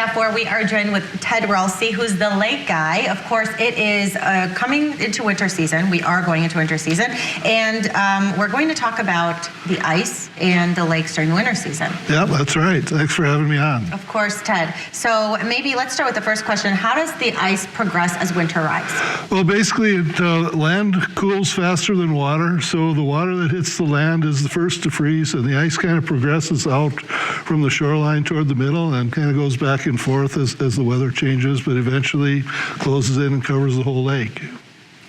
Where we are joined with Ted Ralsey, who's the lake guy. Of course, it is coming into winter season. We are going into winter season, and we're going to talk about the ice and the lakes during the winter season. Yeah, that's right. Thanks for having me on. Of course, Ted. So maybe let's start with the first question. How does the ice progress as winter arrives? Well, basically, land cools faster than water, so the water that hits the land is the first to freeze, and the ice kind of progresses out from the shoreline toward the middle and kind of goes back and forth as the weather changes, but eventually closes in and covers the whole lake.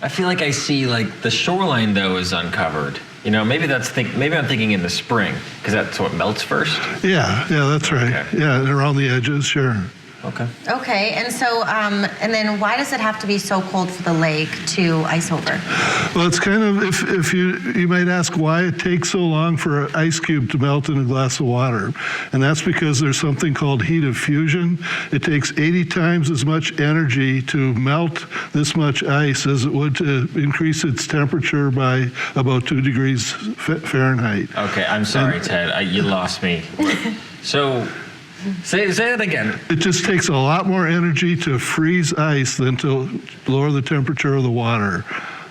I feel like I see the shoreline though is uncovered. You know, maybe maybe I'm thinking in the spring because that's what melts first. Yeah, that's right. Okay. Yeah, and around the edges, sure. Okay. Okay, and so, and then why does it have to be so cold for the lake to ice over? Well, it's kind of, if you might ask why it takes so long for an ice cube to melt in a glass of water. And that's because there's something called heat of fusion. It takes 80 times as much energy to melt this much ice as it would to increase its temperature by about 2 degrees Fahrenheit. Okay, I'm sorry, Ted. You lost me. So, say it again. It just takes a lot more energy to freeze ice than to lower the temperature of the water.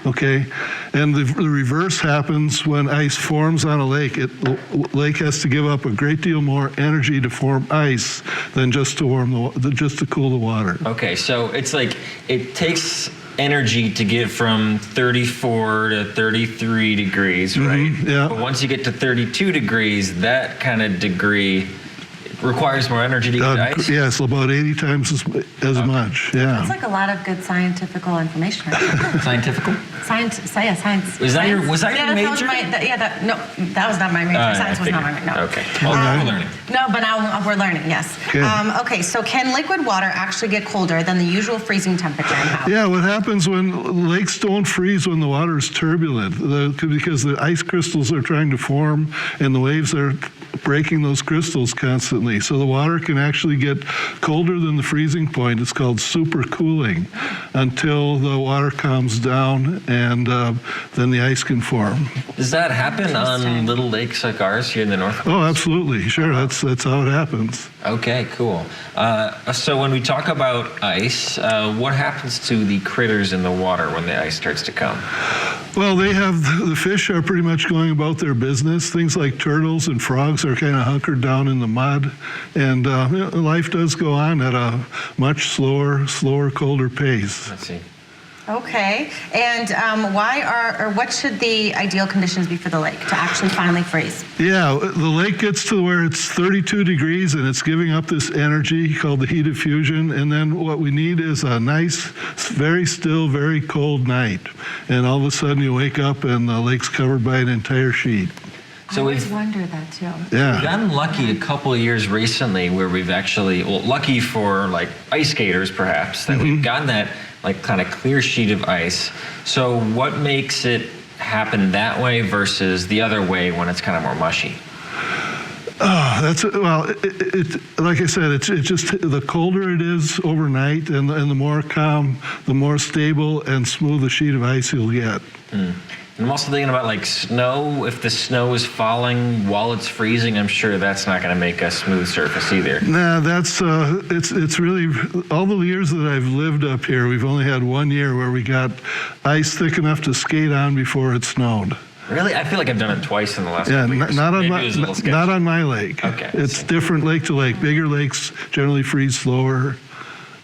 Okay, and the reverse happens when ice forms on a lake. The lake has to give up a great deal more energy to form ice than just to cool the water. Okay, so it's like it takes energy to get from 34 to 33 degrees, right? Yeah. But once you get to 32 degrees, that kind of degree requires more energy to get ice? Yes, about 80 times as much, yeah. That's like a lot of good scientifical information. Right? Scientifical? Science. Was that your major? That was not my major. Science was not my major. No. Okay. Well, now we're learning. No, but now we're learning, yes. Okay, so can liquid water actually get colder than the usual freezing temperature? And how? Yeah, what happens when lakes don't freeze when the water is turbulent? Because the ice crystals are trying to form and the waves are breaking those crystals constantly. So the water can actually get colder than the freezing point. It's called supercooling until the water calms down and then the ice can form. Does that happen on little lakes like ours here in the Northwest? Oh, absolutely. Sure, that's how it happens. Okay, cool. So when we talk about ice, what happens to the critters in the water when the ice starts to come? Well, the fish are pretty much going about their business. Things like turtles and frogs are kind of hunkered down in the mud, and life does go on at a much slower, colder pace. Let's see. Okay, and what should the ideal conditions be for the lake to actually finally freeze? Yeah, the lake gets to where it's 32 degrees and it's giving up this energy called the heat of fusion, and then what we need is a nice, very still, very cold night. And all of a sudden you wake up and the lake's covered by an entire sheet. So I always wondered that too. Yeah. We've gotten lucky a couple of years recently where we've actually, lucky for like ice skaters perhaps, that we've gotten that kind of clear sheet of ice. So what makes it happen that way versus the other way when it's kind of more mushy? Like I said, it's just the colder it is overnight and the more calm, the more stable and smooth a sheet of ice you'll get. I'm also thinking about snow. If the snow is falling while it's freezing, I'm sure that's not going to make a smooth surface either. Nah, it's really, all the years that I've lived up here, we've only had one year where we got ice thick enough to skate on before it snowed. Really? I feel like I've done it twice in the last couple years. Not on my lake. Okay. It's different lake to lake. Bigger lakes generally freeze slower.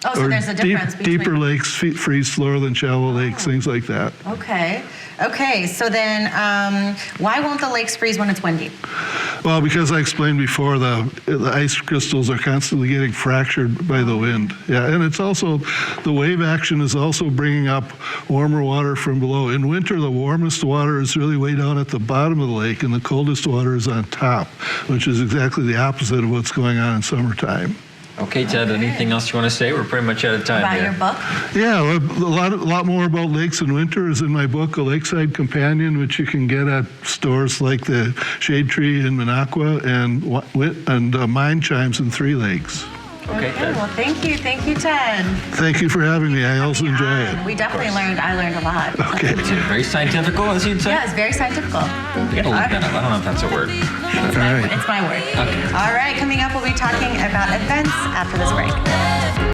Oh, so there's a difference between... Deeper lakes freeze slower than shallow lakes, things like that. Okay, so then why won't the lakes freeze when it's windy? Well, because I explained before, the ice crystals are constantly getting fractured by the wind. Yeah, and it's also, the wave action is also bringing up warmer water from below. In winter, the warmest water is really way down at the bottom of the lake, and the coldest water is on top, which is exactly the opposite of what's going on in summertime. Okay, Ted, anything else you want to say? We're pretty much out of time about here. Your book? Yeah, a lot more about lakes in winter is in my book, A Lakeside Companion, which you can get at stores like the Shade Tree in Minocqua and Mind Chimes in Three Lakes. Okay, Okay, good. well, thank you, Ted. Thank you for having me. I also enjoy it. We definitely I learned a lot. Okay. Very scientific, as you'd say. Yeah, it's very scientific. You gotta look that up. I don't know if that's a word. All right. It's my word. Okay. All right, coming up, we'll be talking about events after this break.